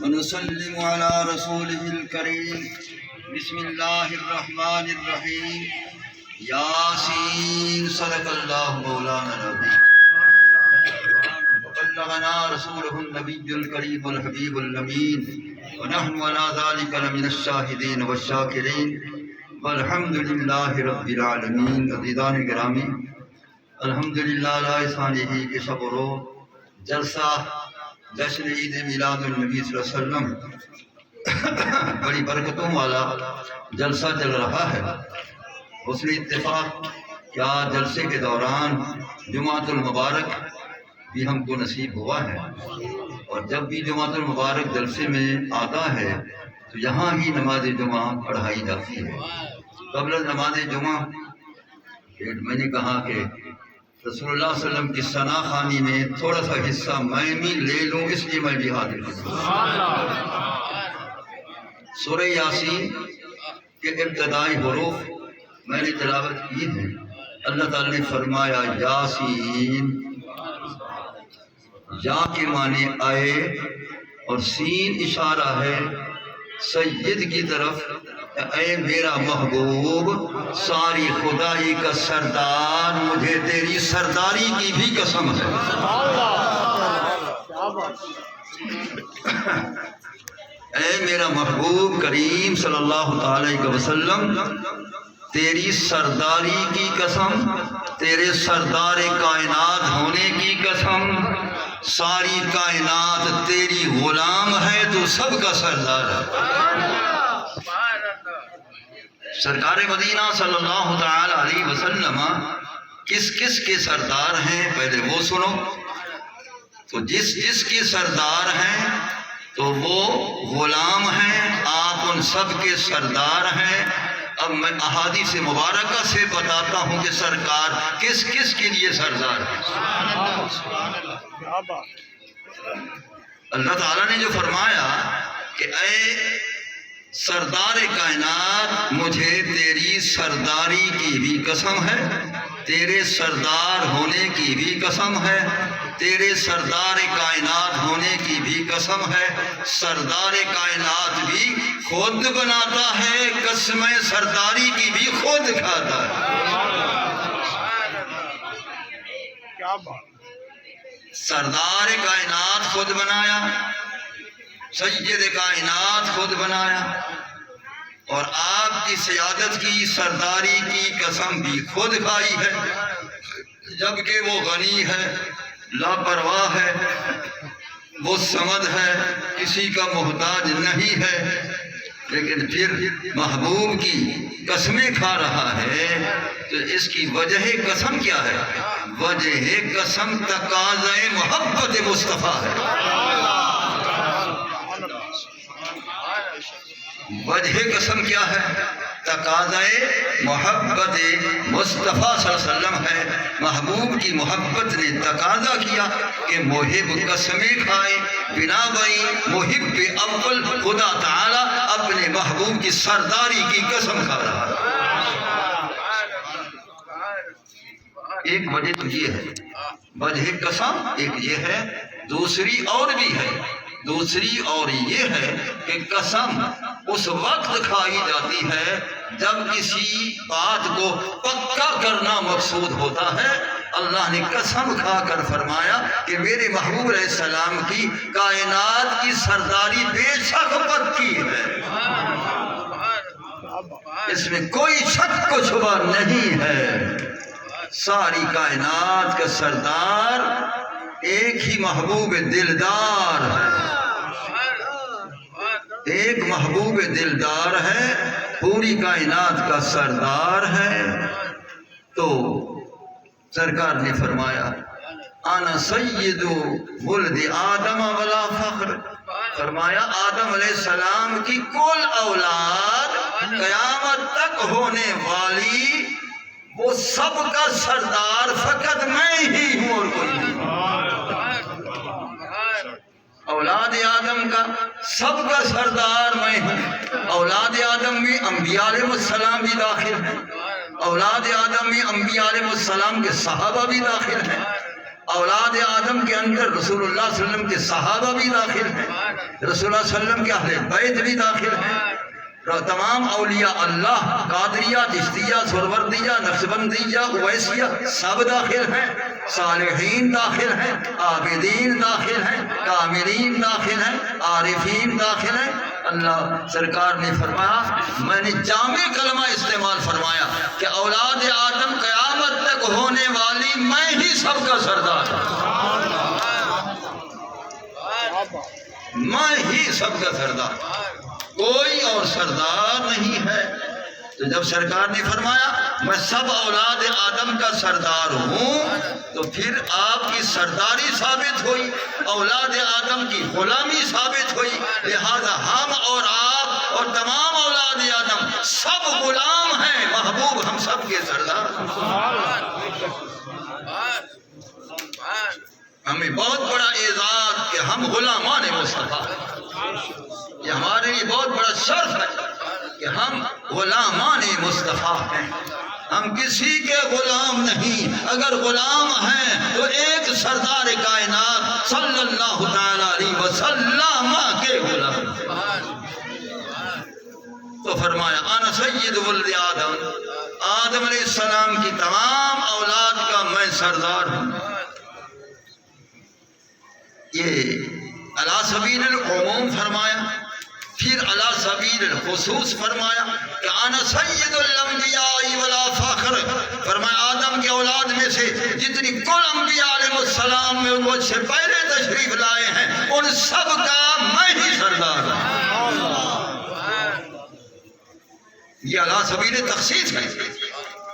ونسلم على رسوله الكريم. بسم الله الرحمن الرحيم. ياسين. صدق الله مولانا العظيم وبلغنا رسوله النبي الكريم الحبيب الأمين ونحن على ذلك لمن الشاهدين والشاكرين والحمد لله رب العالمين. عزیزان گرامی، الحمدللہ ثانیہ کے شب و روز جلسہ جشن عید میلاد النبی صلی اللہ علیہ وسلم بڑی برکتوں والا جلسہ چل رہا ہے. حسن اتفاق کیا جلسے کے دوران جمعۃ المبارک بھی ہم کو نصیب ہوا ہے، اور جب بھی جمعۃ المبارک جلسے میں آتا ہے تو یہاں ہی نماز جمعہ پڑھائی جاتی ہے. قبل نماز جمعہ میں نے کہا کہ رسول اللہ صلی اللہ علیہ وسلم کی ثنا خوانی میں تھوڑا سا حصہ میں بھی لے لوں، اس لیے میں بھی حاضر ہوں. سورہ یاسین کے ابتدائی حروف میں نے تلاوت کی ہے. اللہ تعالیٰ نے فرمایا یاسین. یا کے معنی آئے اور سین اشارہ ہے سید کی طرف. اے میرا محبوب، ساری خدائی کا سردار، مجھے تیری سرداری کی بھی قسم ہے. اے میرا محبوب کریم صلی اللہ علیہ وسلم، تیری سرداری کی قسم، تیرے سردار کائنات ہونے کی قسم، ساری کائنات تیری غلام ہے، تو سب کا سردار ہے. سرکار مدینہ صلی اللہ تعالی علیہ وسلم کس کس کے سردار ہیں پہلے وہ سنو. تو جس جس کے سردار ہیں تو وہ غلام ہیں، آپ ان سب کے سردار ہیں. اب میں احادیث مبارکہ سے بتاتا ہوں کہ سرکار کس کس کے لیے سردار ہے. اللہ تعالیٰ نے جو فرمایا کہ اے سردار کائنات، مجھے تیری سرداری کی بھی قسم ہے، تیرے سردار ہونے کی بھی قسم ہے، تیرے سردار کائنات ہونے کی بھی قسم ہے. سردار کائنات بھی خود بناتا ہے، قسم سرداری کی بھی خود کھاتا ہے. سردار کائنات خود بنایا، سید کائنات خود بنایا، اور آپ کی سیادت کی سرداری کی قسم بھی خود کھائی ہے. جبکہ وہ غنی ہے، لاپرواہ ہے، وہ صمد ہے، کسی کا محتاج نہیں ہے، لیکن پھر محبوب کی قسمیں کھا رہا ہے. تو اس کی وجہ قسم کیا ہے؟ وجہ قسم تقاضۂ محبت مصطفیٰ ہے. وجہ قسم کیا ہے؟ تقاضۂ محبت مصطفیٰ صلی اللہ علیہ وسلم ہے. محبوب کی محبت نے تقاضا کیا کہ محب قسمیں کھائے. بنا بئی محب اول خدا تعالی اپنے محبوب کی سرداری کی قسم کھا رہا ہے. ایک وجہ تو یہ ہے وجہ قسم، ایک یہ ہے. دوسری اور بھی ہے، دوسری اور یہ ہے کہ قسم اس وقت کھائی جاتی ہے جب کسی بات کو پکا کرنا مقصود ہوتا ہے. اللہ نے قسم کھا کر فرمایا کہ میرے محبوب علیہ السلام کی کائنات کی سرداری بے شک پکی ہے، اس میں کوئی شک و شبہ نہیں ہے. ساری کائنات کا سردار ایک ہی محبوب دلدار ہے، ایک محبوب دلدار ہے، پوری کائنات کا سردار ہے. تو سرکار نے فرمایا انا سید ولد آدم ولا فخر. فرمایا آدم علیہ السلام کی کل اولاد قیامت تک ہونے والی، وہ سب کا سردار فقط میں ہی ہوں اور کوئی نہیں. اولاد آدم کا سب کا سردار میں ہوں. اولاد آدم میں انبیاء علیہ السلام بھی داخل ہیں، اولاد آدم میں انبیاء علیہ السلام کے صحابہ بھی داخل ہیں، اولاد آدم کے اندر رسول اللہ صلی اللہ علیہ وسلم کے صحابہ بھی داخل ہیں، رسول اللہ صلی اللہ علیہ وسلم کے اہل بیت بھی داخل ہیں، تمام اولیاء اللہ، قادریہ، چشتیہ، سہروردیہ، نقشبندیہ، اویسیہ سب داخل ہیں، صالحین داخل ہیں، عابدین داخل ہیں، کاملین داخل ہیں، عارفین داخل ہیں۔ اللہ سرکار نے فرمایا، میں نے جامع کلمہ استعمال فرمایا کہ اولاد آدم قیامت تک ہونے والی میں ہی سب کا سردار ہوں، میں ہی سب کا سردار، کوئی اور سردار نہیں ہے۔ تو جب سرکار نے فرمایا میں سب اولاد آدم کا سردار ہوں، تو پھر آپ کی سرداری ثابت ہوئی، اولاد آدم کی غلامی ثابت ہوئی، لہذا ہم اور آپ اور تمام اولاد آدم سب غلام ہیں، محبوب ہم سب کے سردار ہیں۔ ہمیں بہت بڑا اعزاز کہ ہم غلامان مصطفیٰ، یہ ہمارے لیے بہت بڑا شرف ہے کہ ہم غلامان مصطفیٰ ہیں، ہم کسی کے غلام نہیں، اگر غلام ہیں تو ایک سردار کائنات صلی اللہ تعالی علیہ وسلم کے غلام۔ تو فرمایا انا سید ولد آدم، آدم علیہ السلام کی تمام اولاد کا میں سردار ہوں۔ یہ علی سبیل العموم فرمایا، پھر علی سبیل الخصوص فرمایا کہ انا سید الانبیاء ولا فخر، فرمایا آدم کے اولاد میں سے جتنی کل انبیاء علیہ السلام میں مجھ سے پہلے تشریف لائے ہیں ان سب کا میں ہی سردار ہوں۔ یہ علی سبیل تخصیص ہے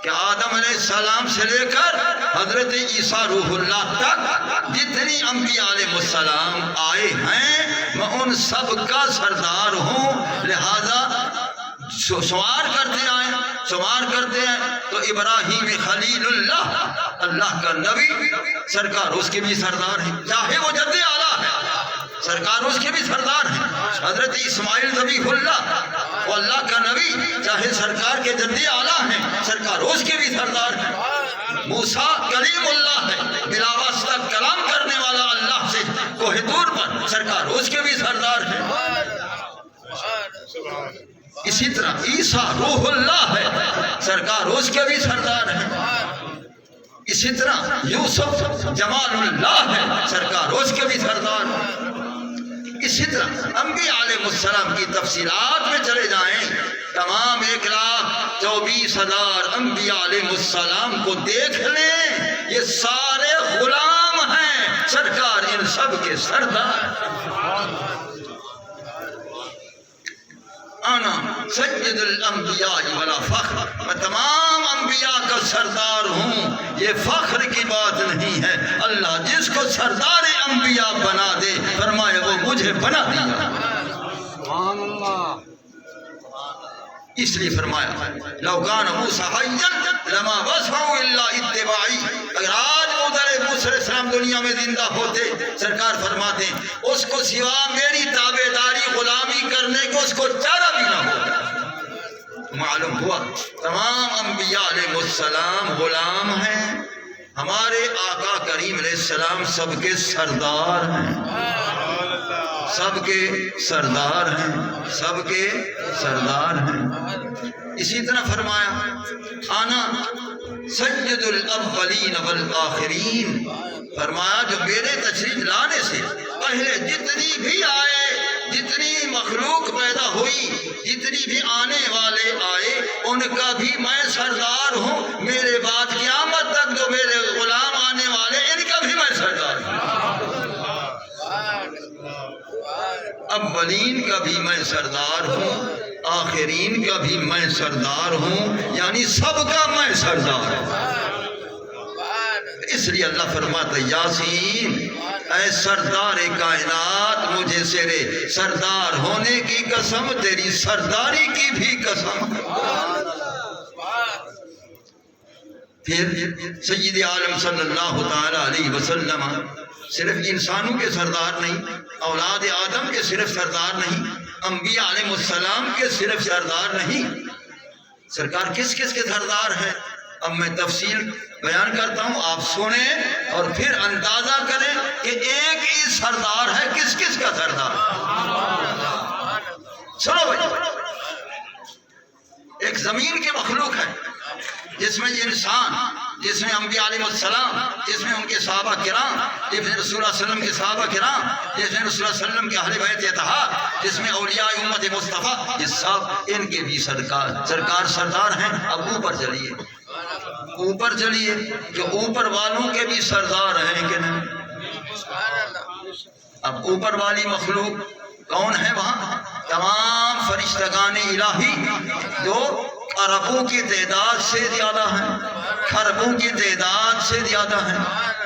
کہ آدم علیہ السلام سے لے کر حضرت عیسیٰ روح اللہ تک جتنی انبیاء علیہ السلام آئے ہیں میں ان سب کا سردار ہوں، لہذا شمار کرتے ہیں تو ابراہیم خلیل اللہ، اللہ کا نبی، سرکار اس کے بھی سردار ہیں، چاہے وہ جد اعلیٰ ہے سرکار اس کے بھی سردار ہیں۔ حضرت اسماعیل ذبیح اللہ وہ اللہ کا نبی، چاہے سرکار کے جد اعلیٰ ہیں، سرکار اس کے بھی سردار ہیں۔ موسیٰ کلیم اللہ ہے، بلا واسطہ کلام کرنے والا اللہ سے کوہ طور پر، سرکار اس کے بھی سردار ہیں۔ اسی طرح عیسیٰ روح اللہ ہے، سرکار اس کے بھی سردار ہیں۔ اسی طرح یوسف جمال اللہ ہے، سرکار اس کے بھی سردار ہیں۔ اسی طرح انبیاء علیہ السلام کی تفصیلات میں چلے جائیں، تمام 1,24,000 انبیاء علیہ السلام کو دیکھ لیں، یہ سارے غلام ہیں، سرکار ان سب کے سردار۔ انا سید الانبیاء ولا فخر، میں تمام انبیاء کا سردار ہوں، یہ فخر کی بات نہیں ہے۔ اللہ جس کو سردار انبیاء بنا دے، فرمائے وہ مجھے بنا دیا۔ سبحان اللہ۔ اس لیے فرمایا لو کان موسیٰ حیا لما وسعہ الا اتباعی، اگر آج موسیٰ علیہ السلام دنیا میں زندہ ہوتے، سرکار فرماتے ہیں اس کو سوا میری تابعداری غلامی کرنے کو اس کو چارہ بھی نہ ہوتا۔ معلوم ہوا تمام انبیاء علیہ السلام غلام ہیں، ہمارے آقا کریم علیہ السلام سب کے سردار ہیں، سب کے سردار ہیں، سب کے سردار ہیں۔ اسی طرح فرمایا انا سید الاولین والآخرین، فرمایا جو میرے تشریف لانے سے پہلے جتنی بھی آئے، جتنی مخلوق پیدا ہوئی، جتنی بھی آنے والے آئے، ان کا بھی میں سردار ہوں، میرے بعد قیامت تک جو میرے غلام آنے والے ان کا بھی میں سردار ہوں، اولین کا بھی میں سردار ہوں، آخرین کا بھی میں سردار ہوں، یعنی سب کا میں سردار ہوں۔ اس لیے اللہ فرماتا یاسین، اے سردار کائنات، مجھے تیرے سردار ہونے کی قسم، تیری سرداری کی بھی قسم۔ پھر سید عالم صلی اللہ تعالی علیہ وسلم صرف انسانوں کے سردار نہیں، اولاد آدم کے صرف سردار نہیں، انبیاء علیہ السلام کے صرف سردار نہیں، سرکار کس کس کے سردار ہیں؟ اب میں تفصیل بیان کرتا ہوں، آپ سنیں اور پھر اندازہ کریں کہ ایک ہی سردار ہے، کس کس کا سردار؟ سنو بھائی، ایک زمین کی مخلوق ہے جس میں یہ انسان، جس میں انبیاء علیہ السلام، جس میں ان کے صحابہ کرام، جس میں رسول اللہ علیہ وسلم کے صحابہ کرام، جس میں رسول اللہ علیہ وسلم کے اہل بیت اطہار، جس میں اولیاء امت مصطفیٰ، یہ سب ان کے بھی سرکار سردار ہیں۔ اب اوپر چلیے، اوپر چلیے کہ اوپر والوں کے بھی سردار ہیں کہ نہیں؟ اب اوپر والی مخلوق کون ہے وہاں؟ تمام فرشتگان الہی جو اربوں کی تعداد سے زیادہ ہیں، خربوں کی تعداد سے زیادہ ہیں۔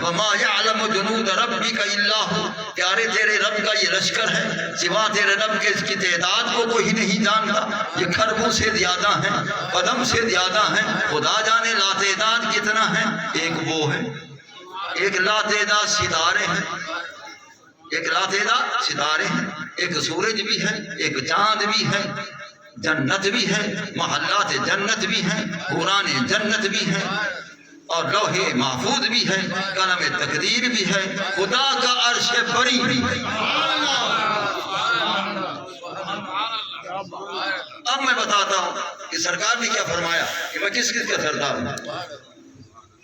وما یعلم جنود ربک الا ھو، پیارے تیرے رب کا یہ لشکر ہے، سوا تیرے رب کے اس کی تعداد کو کوئی نہیں جانتا۔ یہ خربوں سے زیادہ ہیں، قدم سے زیادہ ہیں، خدا جانے لا تعداد کتنا ہے۔ ایک وہ ہے، ایک لا تعداد ستارے ہیں، ایک لا تعداد ستارے ہیں، ایک سورج بھی ہے، ایک چاند بھی ہے، جنت بھی ہے، محلات جنت بھی ہیں، قرآن جنت بھی ہیں، اور لوح محفوظ بھی ہے، قلم تقدیر بھی ہے، خدا کا عرش بری بھی ہے۔ اب میں بتاتا ہوں کہ سرکار نے کیا فرمایا کہ میں کس کس کا سردار ہوں۔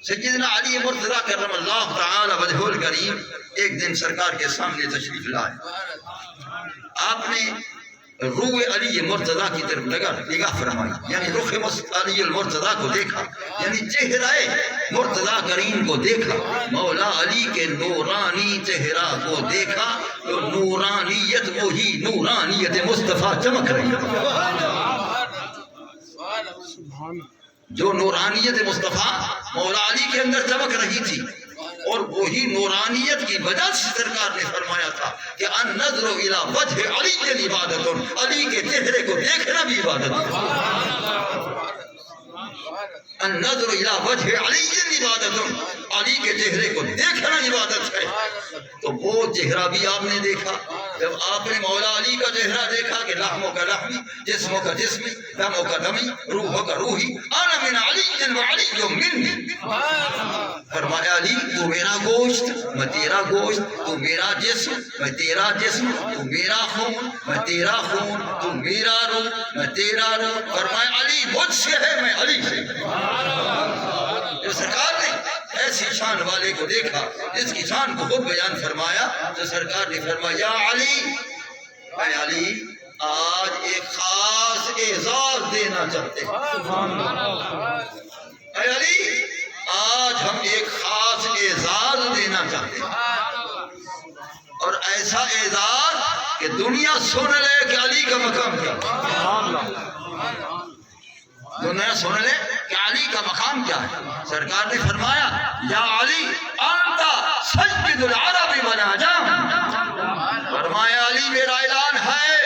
سیدنا علی مرتضیٰ کرم اللہ تعالی وجہہ الکریم ایک دن سرکار کے سامنے تشریف لائے۔ آپ نے روح علی مرتضیٰ کی طرف نگاہ فرمائی، یعنی رخ علی المرتضیٰ کو دیکھا، یعنی چہرہ مرتضیٰ کریم کو دیکھا، مولا علی کے نورانی چہرہ کو دیکھا تو نورانیت وہی نورانیت مصطفیٰ چمک رہی ہے۔ جو نورانیت مصطفیٰ مولا علی کے اندر چمک رہی تھی، اور وہی نورانیت کی وجہ سے سرکار نے فرمایا تھا کہ النظر الی وجہ علی عبادت، علی کے چہرے کو دیکھنا بھی عبادت ہے۔ النظر الی وجہ علی عبادت، علی کے چہرے کو دیکھنا عبادت ہے۔ تو وہ چہرہ بھی آپ نے دیکھا۔ جب آپ نے مولا علی کا چہرہ دیکھا کہ لحموں کا لحمی، جسموں کا جسمی، دموں کا دمی، روحوں کا روحی، انا من علی و علی منی، فرمایا علی تو میرا گوشت میں تیرا گوشت، تو میرا جسم میں تیرا جسم، تو میرا خون میں تیرا خون، تو میرا روح میں تیرا روح۔ فرمایا علی مجھ سے ہے، میں علی سے۔ جو سرکار نے ایسی شان والے کو دیکھا جس کی شان کو خود بیان فرمایا، تو سرکار نے فرمایا یا علی، اے علی آج ایک خاص اعزاز دینا چاہتے ہیں۔ اے علی آج ہم ایک خاص اعزاز دینا چاہتے ہیں، اور ایسا اعزاز کہ دنیا سن لے کہ علی کا مقام کیا ہے، دنیا سن لے کہ علی کا مقام کیا ہے۔ سرکار نے فرمایا یا علی انت سید العرب والعجم، فرمایا علی میرا اعلان ہے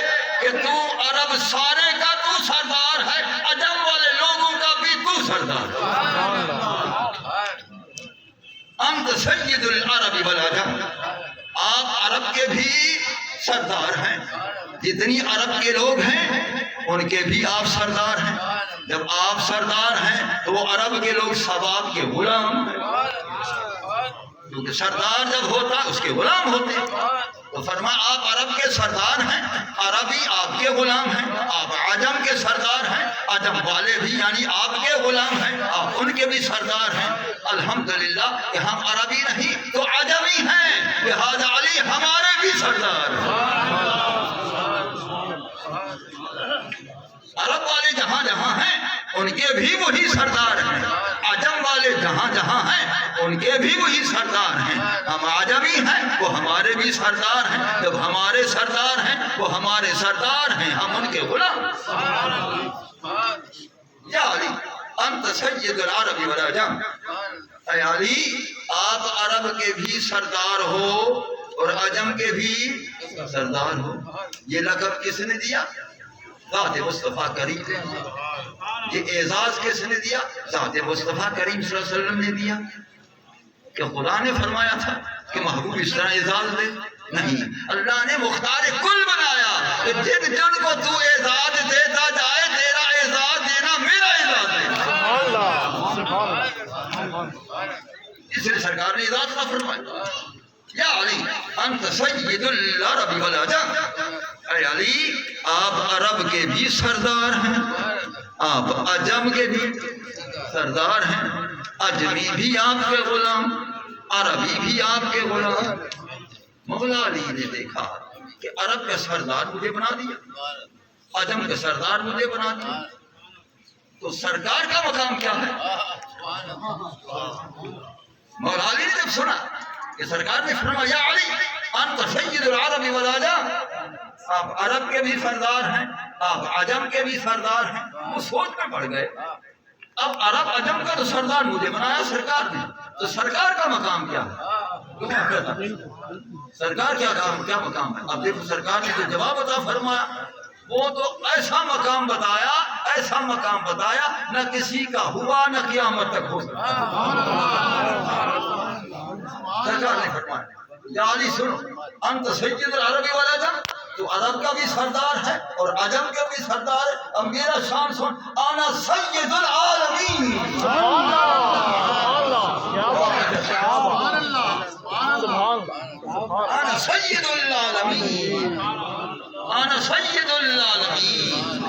کہ تو عرب سارے کا تو سردار ہے، عجم والے لوگوں کا بھی تو سردار ہے۔ انت سید العرب والعجم، آپ عرب کے بھی سردار ہیں، جتنی عرب کے لوگ ہیں ان کے بھی آپ سردار ہیں۔ جب آپ سردار ہیں تو وہ عرب کے لوگ سب آپ کے غلام ہیں، کیونکہ سردار جب ہوتا اس کے غلام ہوتے۔ تو فرمایا آپ عرب کے سردار ہیں، عربی آپ کے غلام ہیں، آپ عجم کے سردار ہیں، عجم والے بھی یعنی آپ کے غلام ہیں، آپ ان کے بھی سردار ہیں۔ الحمدللہ کہ ہم عربی نہیں تو عجمی ہیں، لہذا علی ہمارے بھی سردار ہیں۔ عرب والے جہاں جہاں ہیں ان کے بھی وہی سردار ہیں، عجم والے جہاں جہاں ہیں ان کے بھی وہی سردار ہیں۔ ہم عجمی ہیں وہ ہمارے بھی سردار ہیں، جب ہمارے سردار ہیں وہ ہمارے سردار ہیں، ہم ان کے غلام۔ یا علی انت سید العرب والعجم، اے علی آپ عرب کے بھی سردار ہو اور عجم کے بھی سردار ہو۔ یہ لقب کس نے دیا؟ ذات مصطفیٰ کریم نے۔ یہ اعزاز کس نے دیا؟ ذات مصطفیٰ کریم صلی اللہ علیہ وسلم نے دیا۔ کہ خدا نے فرمایا تھا کہ محبوب اس طرح اعزاز دے؟ نہیں، اللہ نے مختار کل بنایا کہ جن جن کو تو اعزاز دیتا جائے تیرا اعزاز دینا میرا اعزاز ہے۔ مولا فرمایا یا علی انت سید العرب والعجم، اے علی آپ عرب کے بھی سردار ہیں، آپ عجم کے بھی سردار ہیں، عجمی بھی آپ کے غلام، عربی بھی آپ کے غلام۔ مولا علی نے دیکھا کہ عرب کا سردار مجھے بنا دیا، عجم کا سردار مجھے بنا دیا، تو سرکار کا مقام کیا ہے؟ مولا علی نے جب سنا کہ سرکار نے فرمایا یا علی انت سید العرب والعجم، آپ عرب کے بھی سردار ہیں، آپ عجم کے بھی سردار ہیں، وہ سوچ میں پڑ گئے اب عرب عجم کا تو سردار مجھے بنایا سرکار نے، تو سرکار کا مقام کیا ہے؟ سرکار کیا مقام ہے؟ اب دیکھو سرکار نے جو جواب عطا فرمایا وہ تو ایسا مقام بتایا نہ کسی کا ہوا نہ قیامت تک ہو سکتا۔ سرکار نے فرمایا یا علی سنو انت سید العرب والعجم، تو عرب کا بھی سردار ہے اور عجم کا بھی سردار ہے، اب میرا شان سن، انا سید العالمین، انا سید العالمین، انا سید العالمین۔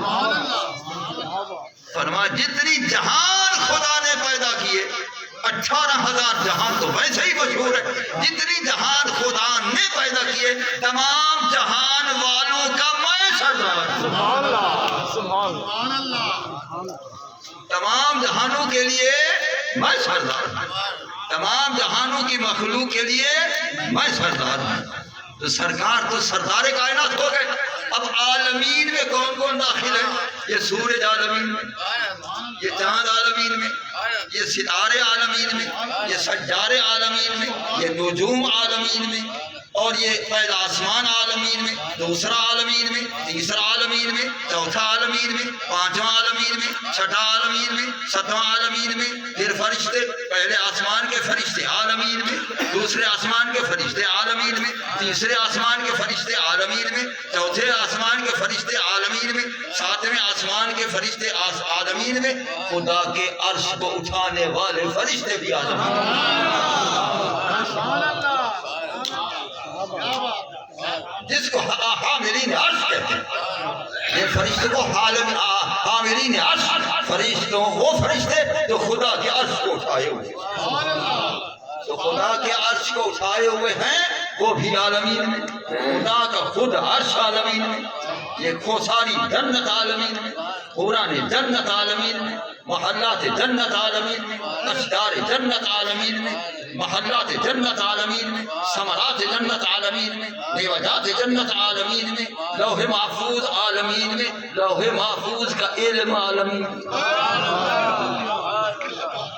فرمایا جتنی جہان خدا نے پیدا کیے، 18,000 جہان تو ویسے ہی مشہور ہے، جتنی جہان خدا نے پیدا کیے تمام جہان والوں کا میں سردار، تمام جہانوں کے لیے میں سردار، تمام جہانوں کی مخلوق کے لیے میں سردار ہوں۔ تو سرکار تو سردار کائنات ہو گئے۔ اب عالمین میں کون کون داخل ہے؟ یہ سورج عالمین میں، یہ چاند عالمین میں، یہ ستارے عالمین میں، یہ سجارے عالمین میں، یہ نجوم عالمین میں، اور یہ پہلا آسمان عالمین میں، دوسرا عالمین میں، تیسرا عالمین میں، چوتھا عالمین میں، پانچواں عالمین میں، چھٹا عالمین میں، ساتواں عالمین میں، پھر فرشتے، پہلے آسمان کے فرشتے عالمین میں، دوسرے آسمان کے فرشتے عالمین میں، تیسرے آسمان کے فرشتے عالمین میں، چوتھے آسمان کے فرشتے عالمین میں، ساتویں آسمان کے فرشتے عالمین میں، خدا کے عرش کو اٹھانے والے فرشتے بھی عالمین میں، جس کو حاملین عرش کہتے ہیں۔ یہ فرشتے کو حاملین عرش، فرشتوں وہ فرشتے جو خدا کے عرش کو اٹھائے ہوئے، تو خدا کے عرش کو اٹھائے ہوئے ہیں وہ بھی عالمین میں، خدا کا خود عرش عالمین میں، یہ ساری جنت عالمین میں، قرآن جنت عالمین میں، محلات جنت عالمین میں، اشجار جنت عالمین میں، محلات جنت عالمین میں، ثمرات جنت عالمین میں، میوجات جنت عالمین میں، لوح محفوظ عالمین میں، لوح محفوظ کا علم عالمین میں،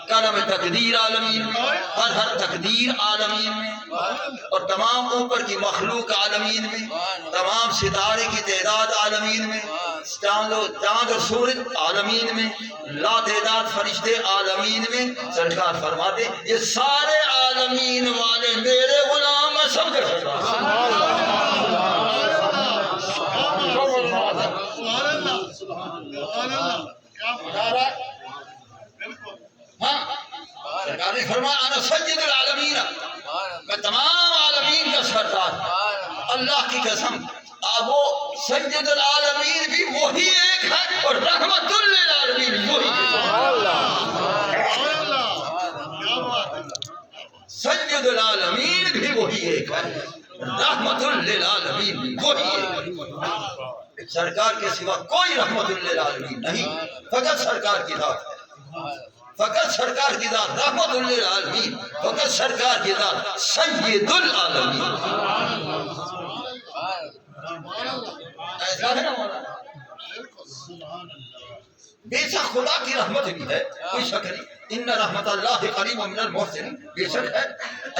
قلم تقدیر عالمین میں، ہر تقدیر عالمین میں، اور تمام اوپر کی مخلوق عالمین میں، تمام ستارے کی تعداد عالمین میں، چاند اور سورج عالمین میں، لا تعداد فرشتے عالمین میں۔ سرکار فرماتے یہ سارے عالمین والے میرے غلام ہیں، سب کے سرکار نے فرمایا انا سید العالمین، میں تمام عالمین کا سردار۔ اللہ کی قسم وہ سید العالمین بھی وہی ایک ہے اور رحمت للعالمین بھی وہی ہے، سید العالمین بھی وہی ایک ہے، رحمت للعالمین بھی وہی ایک ہے۔ سرکار کے سوا کوئی رحمت للعالمین نہیں، فقط سرکار کی ذات ہے، فقط سرکار کی ذات رحمت للعالمین، فقط سرکار کی ذات سید العالمین۔ ایسا ہے نا مولانا؟ بے شک خدا کی رحمت بھی ہے، کوئی شک نہیں، ان رحمت اللہ قریب من المحسنین، بے شک ہے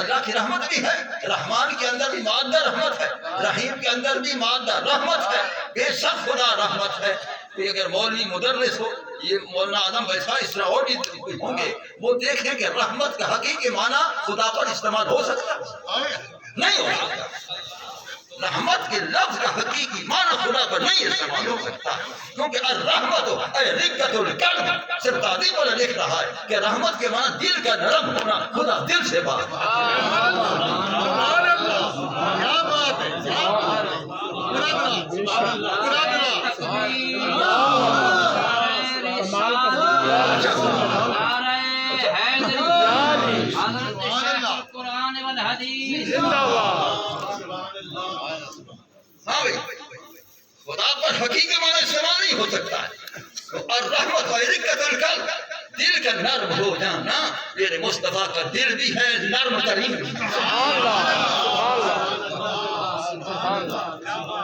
اللہ کی رحمت بھی ہے، رحمان کے اندر بھی مادہ رحمت ہے، رحیم کے اندر بھی مادہ رحمت ہے، بے شک خدا رحمت ہے۔ کہ اگر مولوی مدرس ہو، یہ مولانا اعظم ویسا اس طرح اور بھی ہوں گے، وہ دیکھیں کہ رحمت کا حقیقی معنی خدا پر استعمال ہو سکتا نہیں ہو سکتا۔ رحمت کے لفظ کا حقیقی معنی خدا پر نہیں استعمال ہو سکتا، کیونکہ الرحمت اے رقۃ القلب، صرف تعظیم والا لکھ رہا ہے کہ رحمت کے معنی دل کا نرم ہونا، خدا دل سے بات ہے۔ کیا بات ہے، کیا بات ہے، ہاں بھائی، خدا پر حقیقی معنی استعمال نہیں ہو سکتا ہے۔ اور رحمت و رقۃ القلب، دل کا نرم ہو جانا، میرے مصطفیٰ کا دل بھی ہے نرم ترین،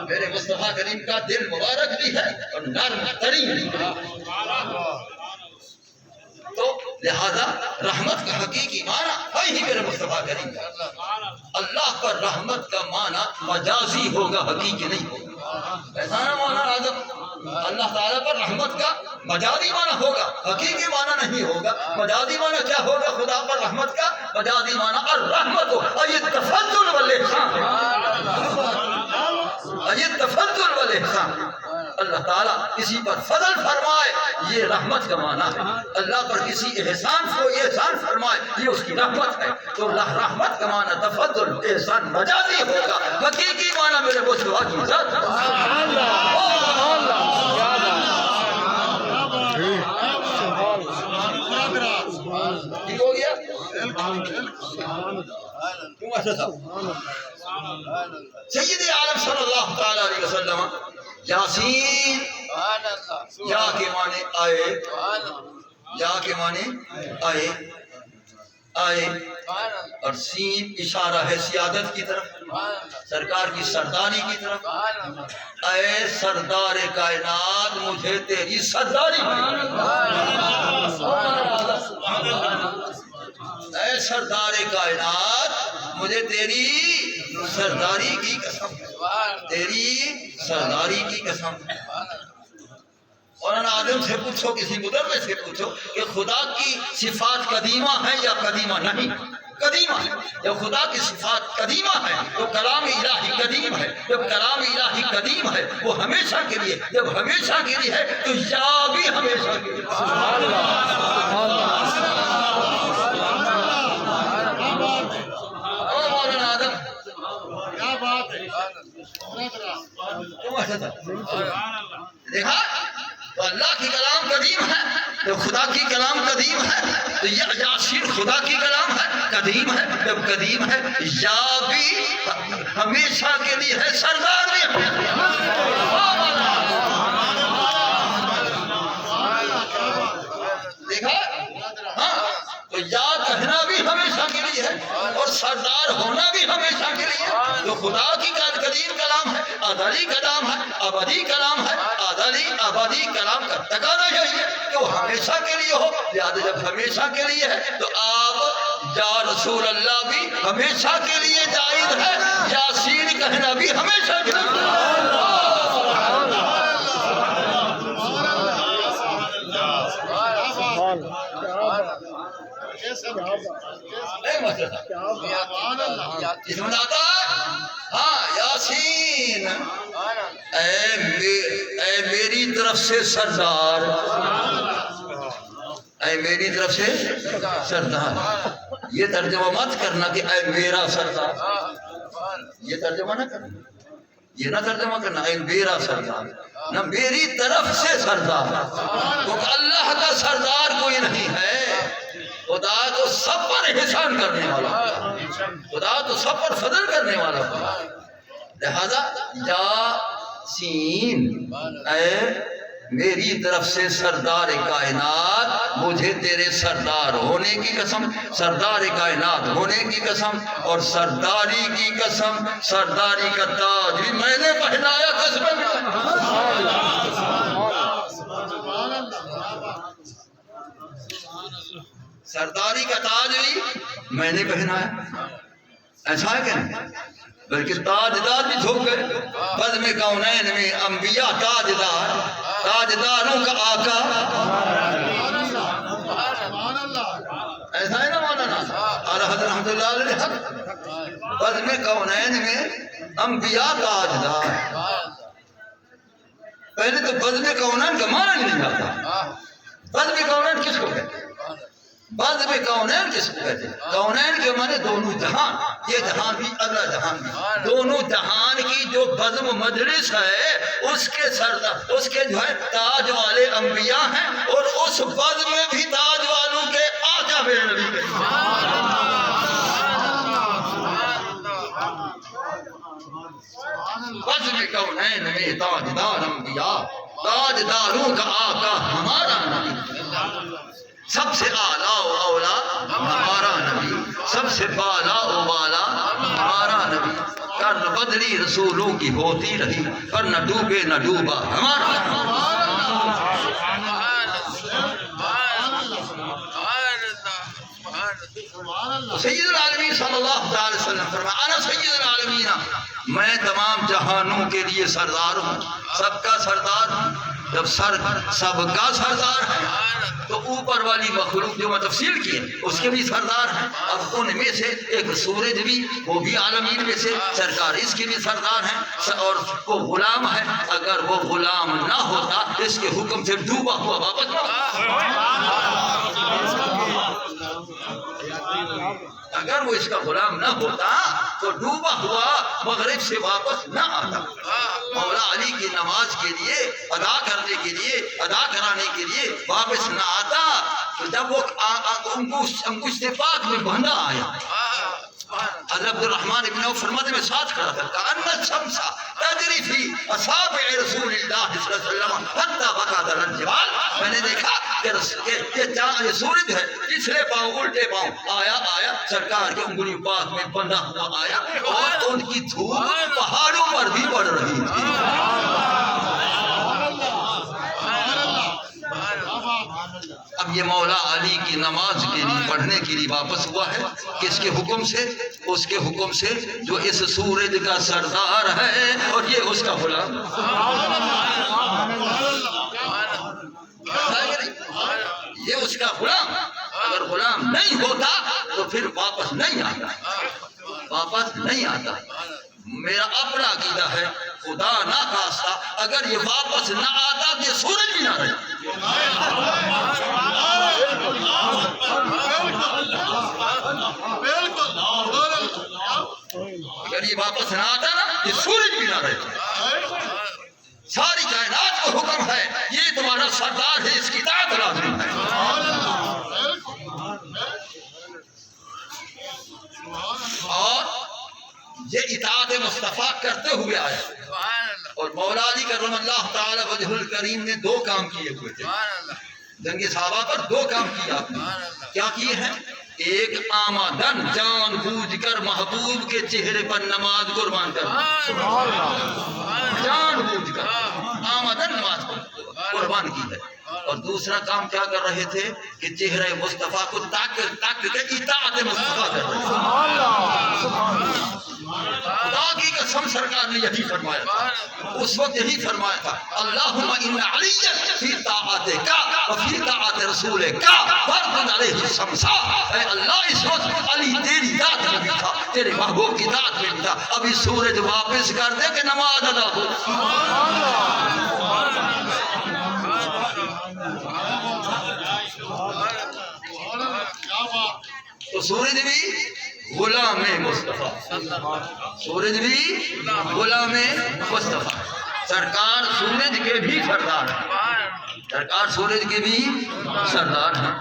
میرے مصطفیٰ کریم کا دل مبارک بھی ہے اور نرم ترین بھی ہے۔ تو لہذا رحمت کا حقیقی معنی ہے ہی میرے مصطفیٰ کریم کا۔ اللہ پر رحمت کا معنی مجازی ہوگا، حقیقی نہیں ہوگا۔ ایسا نہ مولانا اعظم، اللہ تعالیٰ پر رحمت کا مجازی معنی ہوگا، حقیقی معنی نہیں ہوگا۔ مجازی معنی کیا ہوگا خدا پر رحمت کا؟ مجازی معنی الرحمت التفضل والاحسان، التفضل والاحسان، اللہ تعالیٰ کسی پر فضل فرمائے، یہ رحمت کا معنی ہے۔ اللہ پر کسی احسان کو احسان فرمائے، یہ اس کی رحمت ہے۔ تو رحمت کا معنی تفضل احسان مجازی ہوگا، حقیقی معنی میرے مصطفیٰ کی ذات ٹھیک ہو گیا؟ سید عالم صلی اللہ تعالی علیہ وسلم یاسین، یا کے معنی آئے، یا کے معنی آئے آئے، اور سین اشارہ ہے سیادت کی طرف، سرکار کی سرداری کی طرف۔ اے سردار کائنات مجھے تیری سرداری کی، اے سردار کائنات مجھے تیری سرداری کی قسم، تیری سرداری کی قسم۔ مولانا آدم سے پوچھو، کسی مدرس سے پوچھو کہ خدا کی صفات قدیمہ ہیں یا قدیمہ نہیں؟ قدیمہ ہے۔ جب خدا کی صفات قدیمہ ہے تو کلام الہی قدیم ہے، جب کلام الہی قدیم ہے وہ ہمیشہ کے لیے، جب ہمیشہ کے لیے ہے تو یا بھی ہمیشہ کے لیے۔ مولانا آدم کیا بات ہے، دیکھا تو اللہ کی کلام قدیم ہے، جب خدا کی کلام قدیم ہے تو یاسین خدا کی کلام ہے، قدیم ہے، جب قدیم ہے یا بھی ہمیشہ کے لیے ہے، سردار بھی دیکھا۔ ہاں تو یا کہنا بھی ہمیشہ کے لیے ہے اور سردار ہونا بھی ہمیشہ کے لیے ہے۔ تو خدا کی قدیم کلام ہے، ازلی کلام ہے، ابدی کلام ہے، ازلی ابدی کلام کا تقاضا یہی ہے کہ وہ ہمیشہ کے لیے ہو۔ یاد جب ہمیشہ کے لیے ہے تو آپ یا رسول اللہ بھی ہمیشہ کے لیے جائز ہے، یاسین کہنا بھی ہمیشہ کے لیے۔ اس میں آتا ہاں یاسین اے میری طرف سے سردار، اے میری طرف سے سردار۔ یہ ترجمہ مت کرنا کہ اے میرا سردار، یہ ترجمہ نہ کرنا، یہ نہ ترجمہ کرنا اے میرا سردار، نہ میری طرف سے سردار، کیونکہ اللہ کا سردار کوئی نہیں ہے۔ خدا تو سب پر احسان کرنے والا، خدا تو سب پر فضل کرنے والا۔ لہذا یاسین اے میری طرف سے سردار کائنات مجھے تیرے سردار ہونے کی قسم، سردار کائنات ہونے کی قسم اور سرداری کی قسم، سرداری کا تاج بھی میں نے پہنایا قسم۔ سرداری کا تاج بھی میں نے پہنایا، ایسا ہے کہ نہیں؟ بلکہ تاجدار بھی جھک گئے، بزم کونین میں انبیاء تاجدار، تاجداروں کا آقا۔ ایسا ہے نا مولانا؟ اور حضرت رحمۃ اللہ علیہ بزم کونین میں انبیاء کا تاجدار. پہلے تو بزم کونین کا معنی نہیں آتا. بزم کونین کس کو کہتے ہیں؟ بزم کونین کس کو کہتے ہیں؟ کونین کے معنی دونوں جہان. یہ جہان بھی اگلا جہان بھی. دونوں جہان کی جو بزم مجلس ہے اس کے سردار اس کے جو ہے تاج والے انبیاء ہیں. اور اس بزم میں بھی تاج والوں کے آقا میرے نبی کے. بزم کونین میں تاجدار انبیاء تاجداروں کا آقا ہمارا نبی. سب سے اعلیٰ و اولا ہمارا نبی. سب سے بالا و بالا ہمارا نبی. کرن بدلی رسولوں کی ہوتی رہی پر نہ ڈوبے نہ ڈوبا ہمارا نبی. سید العالمین صلی اللہ علیہ وسلم فرمایا انا سید العالمین. میں تمام جہانوں کے لیے سردار ہوں. سب کا سردار ہوں. جب سب کا سردار ہے تو اوپر والی مخلوق جو میں تفصیل کی ہے اس کے بھی سردار ہیں. اب ان میں سے ایک سورج بھی وہ بھی عالمین میں سے سرکار اس کے بھی سردار ہیں. اور وہ غلام ہے. اگر وہ غلام نہ ہوتا اس کے حکم سے ڈوبا ہوا واپس نہ اگر وہ اس کا غلام نہ ہوتا تو ڈوبا ہوا مغرب سے واپس نہ آتا. مولا علی کی نماز کے لیے ادا کرنے کے لیے ادا کرانے کے لیے واپس نہ آتا. تو جب وہ انگشت پاک میں بندھا آیا حضرت عبد الرحمن ابن عوف فرماتے میں ساتھ کھڑا تھا کأن الشمس تجری فی اصابع رسول اللہ صلی اللہ علیہ وسلم حتی وقعت الجبال. میں نے دیکھا کہ یہ سورج ہے پچھلے پاؤں الٹے پاؤں آیا سرکار کے انگلی پاک میں بندھا ہوا آیا اور ان کی دھوپ پہاڑوں پر بھی پڑ رہی تھی. اب یہ مولا علی کی نماز کے لیے پڑھنے کے لیے واپس ہوا ہے. کس کے حکم سے؟ اس کے حکم سے جو اس سورج کا سردار ہے اور یہ اس کا غلام. یہ اس کا غلام. اگر غلام نہیں ہوتا تو پھر واپس نہیں آتا. میرا اپنا عقیدہ ہے خدا نہ خواستہ اگر یہ واپس نہ آتا تو یہ سورج بھی نہ رہے. اگر یہ واپس نہ آتا نا یہ سورج بھی نہ رہے. ساری کائنات کو حکم ہے یہ تمہارا سردار ہے اس کی اطاعت لازم ہے. اور یہ اطاعت مصطفیٰ کرتے ہوئے آیا. اور مولا علی کرم اللہ تعالی وجہ الکریم نے دو کام کیے ہوئے تھے. جنگ صحابہ پر دو کام کیا آپ نے. کیا کیے ہیں؟ ایک آمدن جان بوجھ کر محبوب کے چہرے پر نماز قربان کر جان بوجھ کر آمدن نماز قربان کی ہے. اور دوسرا کام کیا کر رہے تھے کہ چہرے مصطفیٰ کو تاک کے اطاعت مصطفیٰ کر رہے تھے. خدا کی قسم سرکار نے یہی فرمایا تھا اس وقت یہی فرمایا تھا اللہم ان علی فی طاعتک و فی طاعت رسولک فرض علیہ الشمسا. اے اللہ اس وقت علی تیری ذات میں بھی تھا تیرے محبوب کی ذات میں بھی تھا. ابھی سورج واپس کر دے کہ نماز ادا ہو. تو سورج بھی غلام مصطفیٰ. سورج بھی غلام مصطفیٰ. سرکار سورج کے بھی سردار ہیں. سرکار سورج کے بھی سردار ہیں.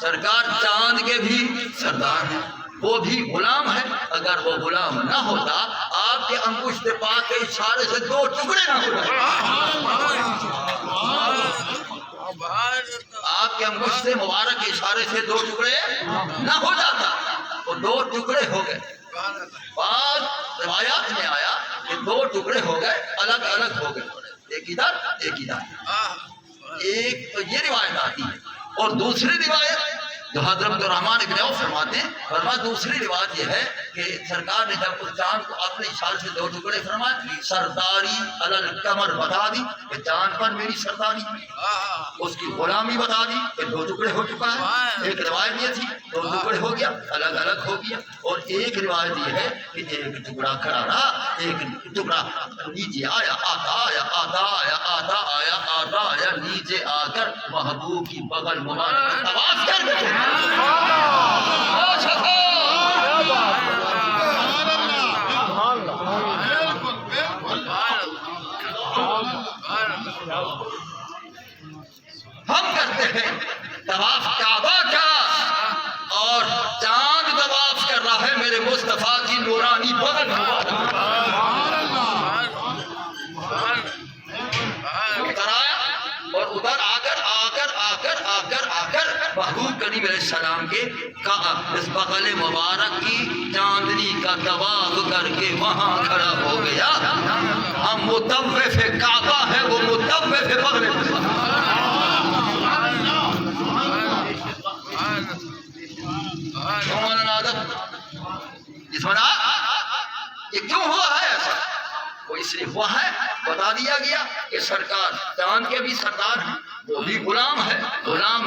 سرکار چاند کے بھی سردار ہیں. وہ بھی غلام ہے. اگر وہ غلام نہ ہوتا آپ کے انگشت پاک کے اشارے سے دو ٹکڑے نہ ہو جائے. آپ کے انگشت مبارک کے اشارے سے دو ٹکڑے نہ ہو جاتا. وہ دو ٹکڑے ہو گئے. بعض روایات میں آیا کہ دو ٹکڑے ہو گئے الگ الگ ہو گئے. ایک ادھر ایک ادھر. ایک تو یہ روایت آتی ہے. اور دوسری روایت تو حضرت عبدالرحمن ابن عوف فرماتے ہیں، فرمایا دوسری روایت یہ ہے کہ سرکار نے جب اس چاند کو اپنی شال سے 2 ٹکڑے فرمائے، سرداری علی القمر بتا دی کہ چاند پر میری سرداری، اس کی غلامی بتا دی کہ 2 ٹکڑے ہو چکا ہے۔ ایک روایت یہ تھی 2 ٹکڑے ہو گیا، الگ الگ ہو گیا، اور ایک روایت یہ ہے کہ ایک ٹکڑا کھڑا رہا، ایک ٹکڑا نیچے آیا، آتا آیا، آتا آیا، آتا آیا، آتا آیا، نیچے آ کر محبوب کی بغل مبارک طواف کر گئے۔ ہم کرتے ہیں طواف کعبہ کا، اور چاند طواف کر رہا ہے میرے مصطفیٰ کی نورانی بغل مبارک۔ ادھر آیا اور ادھر آ کر محبوب کریم علیہ السلام کے اس بغل مبارک کی چاندنی کا طواف کر کے وہاں کھڑا ہو گیا۔ ہم مطوف کعبہ ہے، وہ مطوف بغل یہ کیوں ہوا ہے ایسا؟ وہ اس لیے ہوا ہے، بتا دیا گیا کہ سرکار چاند کے بھی سردار ہیں، وہ بھی غلام ہے، غلام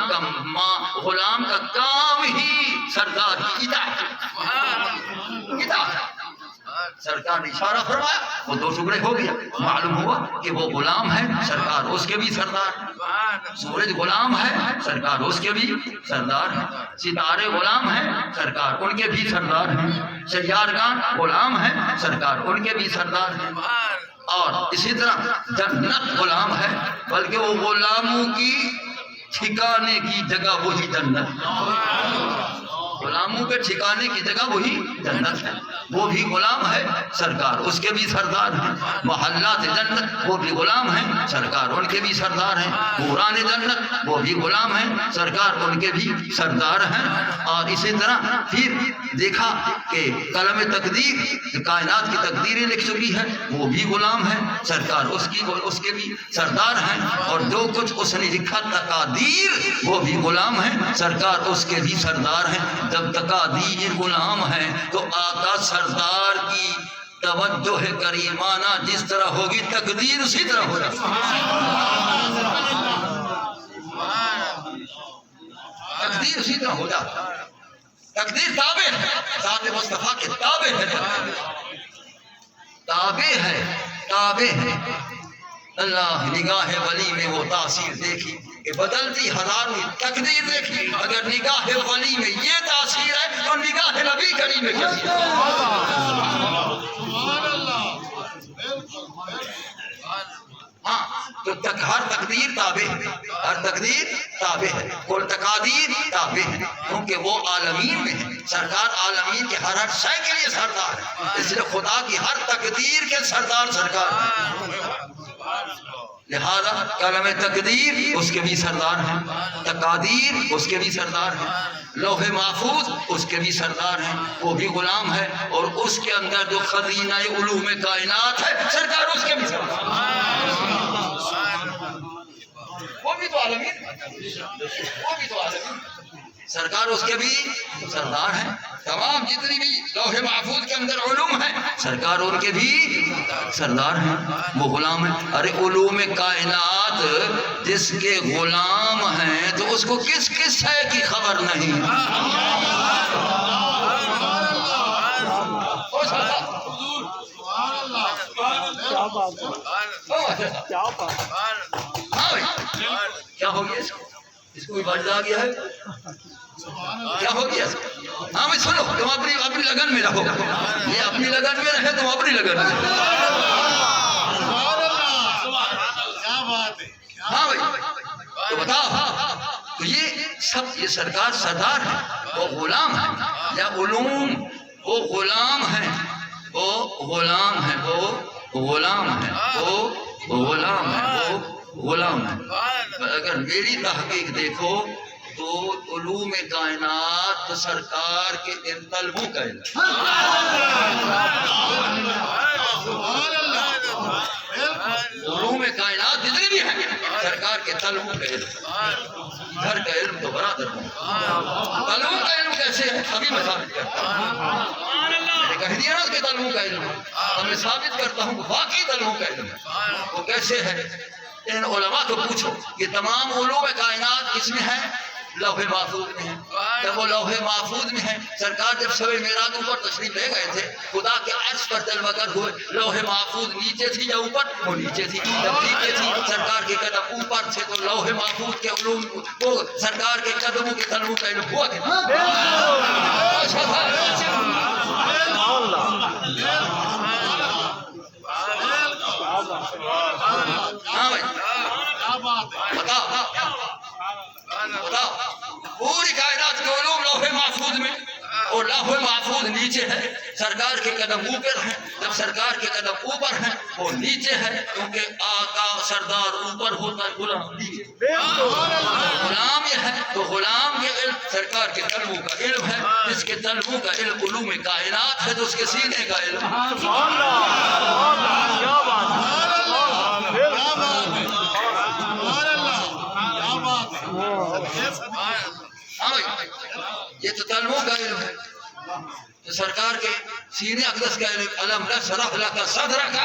کا کام ہی سردار کی اطاعت ہے۔ سرکار نے اشارہ فرمایا، وہ 2 ٹکڑے ہو گیا، معلوم ہوا کہ وہ غلام ہے، سرکار اس کے بھی سردار ہے۔ سورج غلام ہے، سرکار اس کے بھی سردار ہے۔ ستارے غلام ہیں، سرکار ان کے بھی سردار ہیں۔ سیارگان غلام ہیں، سرکار ان کے بھی سردار ہیں۔ اور اسی طرح جنت غلام ہے، بلکہ وہ غلاموں کی ٹھکانے کی جگہ وہی جنت ہے، غلاموں کے ٹھکانے کی جگہ وہی جنت ہے۔ وہ بھی غلام ہے، سرکار اس کے بھی سردار ہیں۔ محلات جنت وہ بھی غلام ہیں، سرکار ان کے بھی سردار ہیں۔ حوران جنت وہ بھی غلام ہیں، سرکار ان کے بھی سردار ہیں۔ اور اسی طرح پھر دیکھا کہ قلم تقدیر کائنات کی تقدیریں لکھ چکی ہے، وہ بھی غلام ہے، سرکار اس کے بھی سردار ہیں۔ اور جو کچھ اس نے لکھا تقادیر وہ بھی غلام ہیں، سرکار اس کے بھی سردار ہیں۔ جب تقادیر غلام ہیں تو آقا سردار کی توجہ کریمانہ جس طرح ہوگی تقدیر اسی طرح ہوگی۔ تقدیر اسی طرح ہو جاتا ہے، تقدیر تابع ہے، ذات مصطفیٰ کے تابع ہے، تابع ہے۔ اللہ نگاہ ولی میں وہ تاثیر دیکھی کہ بدلتی ہزاروں تقدیر دیکھی، اگر نگاہ ولی میں یہ تاثیر ہے تو نگاہ نبی کریم میں کیسی ہے؟ ہاں تو ہر تقدیر تابع ہے، ہر تقدیر تابع ہے، کل تقادیر تابع ہے، کیونکہ وہ عالمین میں ہے، سرکار عالمین کے ہر شے کے لیے سردار ہے، اس لیے خدا کی ہر تقدیر کے سردار سرکار ہے۔ لہذا قلم تقدیر اس کے بھی سردار ہیں، تقادیر اس کے بھی سردار ہیں، لوح محفوظ اس کے بھی سردار ہیں، وہ بھی غلام ہے، اور اس کے اندر جو خزینہ علوم کائنات ہے سرکار اس کے بھی سردار ہیں۔ وہ بھی تو عالمین، سرکار اس کے بھی سردار ہیں۔ تمام جتنی بھی لوح محفوظ کے اندر علوم ہیں سرکار ان کے بھی سردار ہیں، وہ غلام ہیں۔ ارے علوم کائنات جس کے غلام ہیں تو اس کو کس کس ہے کی خبر نہیں؟ کیا ہو گیا اس کو بڑھ آ گیا ہے؟ کیا ہو گیا؟ ہاں بھائی سنو، تم اپنی لگن میں رہو، یہ اپنی لگن میں رہے، تم اپنی لگن میں۔ ہاں بھائی تو بتاؤ، تو یہ سرکار سردار ہے، وہ غلام ہے، یا علوم وہ غلام ہے، وہ غلام ہے، وہ غلام ہے، وہ غلام ہے، وہ غلام ہے۔ اگر میری تحقیق دیکھو تو علوم کائنات سرکار کے ان طلبوں کا علم، علوم کائنات جتنے بھی ہیں سرکار کے تلووں کا علم، گھر کا علم تو برادر ہوں، تلووں کا علم کیسے ہے ابھی میں ثابت کرتا ہوں، میں نے کہہ دیا نا کہ تلووں کا علم ہے، اور میں ثابت کرتا ہوں واقعی تلووں کا علم ہے۔ وہ کیسے ہے؟ ان علماء کو پوچھو کہ تمام علوم کائنات کس میں ہے؟ لوح محفوظ میں ہے۔ جب وہ لوح محفوظ میں ہے، سرکار جب شب معراج اوپر تشریف لے گئے تھے، خدا کے عرش پر جلوہ گر ہوئے، لوح محفوظ نیچے تھی یا اوپر؟ وہ نیچے تھی۔ جب نیچے تھی، سرکار کے قدم اوپر تھے، تو لوح محفوظ کے علوم وہ سرکار کے قدموں کے تلووں کا علم ہوا کہ نہیں؟ ہاں بھائی بتاؤ بتاؤ، پوری کائنات کے علوم لوح محفوظ میں، اور لوح محفوظ نیچے ہے، سرکار کے قدم اوپر ہیں۔ جب سرکار کے قدم اوپر ہیں، وہ نیچے ہے، کیونکہ آقا سردار اوپر ہوتا ہے، غلام نیچے۔ غلام یہ ہے تو غلام کے علم سرکار کے تلووں کا علم ہے، جس کے تلووں کا علم علوم کائنات ہے، تو اس کے سینے کا علم ہے۔ یہ تو تلووں کا علم ہے، تو سرکار کے سینے اقدس کا علم، علم نشرح لک صدرک،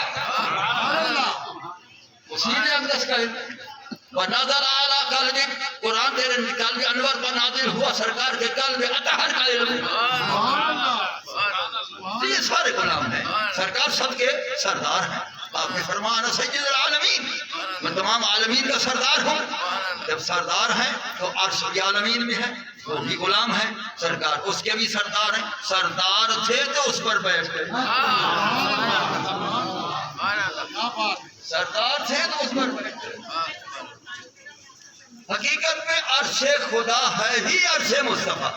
سینے اقدس کا علم۔ ونظر اعلی قلبک، قرآن تیرے قلب انور پر نازل ہوا، سرکار کے قلب اطہر کا علم ہے۔ یہ سارے غلام ہیں، سرکار سب کے سردار ہیں۔ آپ نے فرمایا نا سید العالمین، میں تمام عالمین کا سردار ہوں۔ جب سردار ہیں تو عرش بھی عالمین میں ہے، وہ بھی غلام ہے، سرکار اس کے بھی سردار ہیں۔ سردار تھے تو اس پر بیٹھ گئے، سردار تھے تو اس پر بیٹھ گئے۔ حقیقت میں عرش خدا ہے ہی عرش مصطفیٰ،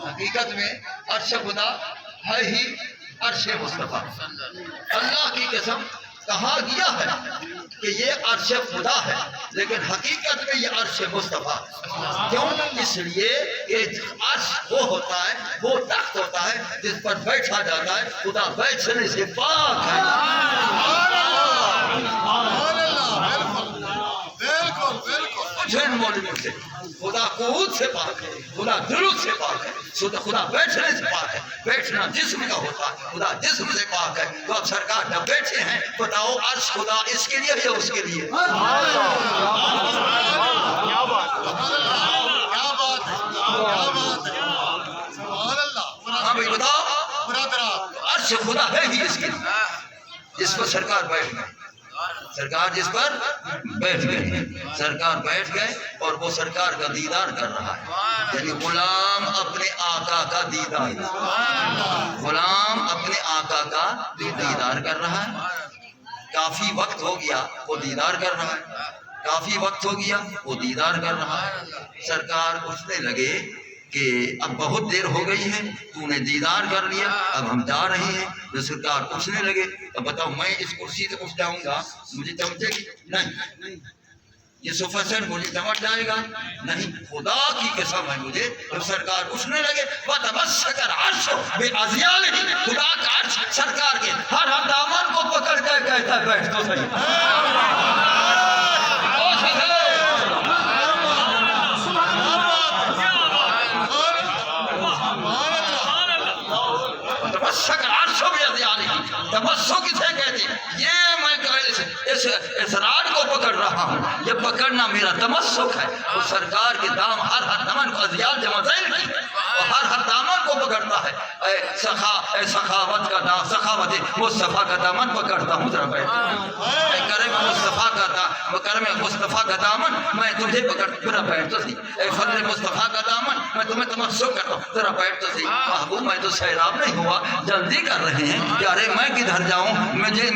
حقیقت میں عرش خدا ہے ہی عرش مصطفیٰ۔ اللہ کی قسم کہا گیا ہے کہ یہ عرش خدا ہے، لیکن حقیقت میں یہ عرش مصطفیٰ۔ کیوں؟ اس لیے کہ عرش وہ ہوتا ہے، وہ تخت ہوتا ہے جس پر بیٹھا جاتا ہے، خدا بیٹھنے سے پاک ہے۔ مولویوں سے خدا قوت سے پاک ہے، خدا درود سے پاک ہے، خدا بیٹھنے سے پاک ہے، بیٹھنا جسم کا ہوتا ہے، خدا جسم سے پاک ہے۔ تو اب سرکار جب بیٹھے ہیں، بتاؤ عرش خدا اس کے لیے یا اس کے لیے؟ کیا بات ہے، ہاں بھائی بتاؤ، عرش خدا ہے ہی اس کے لیے، جس پر سرکار بیٹھ گئے، سرکار جس پر بیٹھ گئے، سرکار بیٹھ گئے، اور وہ سرکار کا دیدار کر رہا ہے، یعنی غلام اپنے آقا کا دیدار، غلام اپنے آقا کا دیدار کر رہا ہے۔ کافی وقت ہو گیا وہ دیدار کر رہا ہے، کافی وقت ہو گیا وہ دیدار کر رہا ہے۔ سرکار پوچھنے لگے کہ اب بہت دیر ہو گئی ہے، تو نے دیدار کر لیا، اب ہم جا رہے ہیں۔ تو سرکار پوچھنے لگے اب بتاؤ میں اس کرسی سے اٹھ جاؤں گا مجھے چمچے گی؟ نہیں۔ یہ صوفہ سیٹ مجھے چمٹ جائے گا؟ نہیں، خدا کی قسم ہے مجھے۔ جب سرکار اٹھنے لگے وَتَمَسَّكَ الْعَرْشُ بِأَذْيَالِهِ، خدا کا عرش سرکار کے ہر دامن کو پکڑ کے کہتا ہے بیٹھ تو صحیح۔ تمسو کسے کہتے ہیں؟ یہ میں اس راڈ کو پکڑ رہا ہوں، یہ پکڑنا میرا تمسک ہے۔ وہ سرکار کے دام ہر دامن کو ازیال جمع ذیل کی، وہ ہر دامن کو پکڑتا ہے۔ اے سخاوت کا دام، سخاوت مصطفیٰ کا دامن پکڑتا ہوں، ذرا بیٹھ۔ اے کرم مصطفیٰ کا دامن، کرم مصطفیٰ کا دامن میں تجھے پکڑ، ذرا بیٹھ تو صحیح۔ اے فضل مصطفیٰ کا دامن میں تمہیں تمسک کرتا ہوں، ذرا بیٹھ تو صحیح۔ محبوب میں تو سیراب نہیں ہوا، جلدی کر رہے ہیں کہ ارے میں کدھر جاؤں،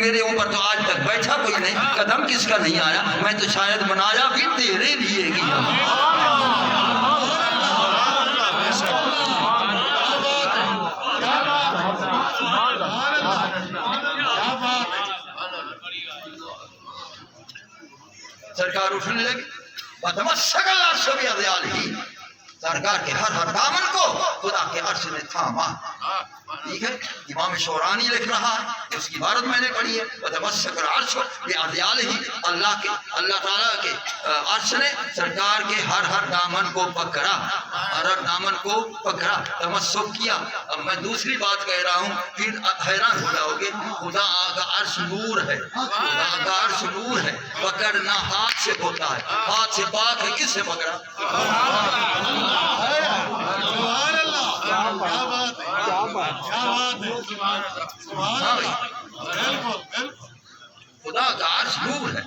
میرے اوپر تو آج تک بیٹھا کوئی نہیں، قدم کس کا نہیں آیا، میں تو شاید منایا بھی تیرے لیے گیا۔ سرکار اٹھنے لگے وَتَمَسَّكَ الْعَرْشُ بِأَذْيَالِهِ، سرکار کے ہر دامن کو خدا کے عرش نے تھاما۔ ٹھیک ہے، امام شورانی لکھ رہا ہے اس کی عبارت میں نے پڑھی ہے وتمسک العرش بأذیالہ، اللہ تعالیٰ کے عرش نے سرکار کے ہر دامن کو پکڑا، ہر دامن کو پکڑا، تمسک کیا۔ اب میں دوسری بات کہہ رہا ہوں، پھر حیران ہو جاؤ گے، خدا کا عرش نور ہے، خدا کا عرش نور ہے، پکڑنا ہاتھ سے ہوتا ہے، ہاتھ سے پاک ہے، کس سے پکڑا؟ سبحان اللہ، کیا بات ہے، کیا بات ہے، سبحان اللہ، بالکل بالکل۔ خدا کا عرش نور ہے،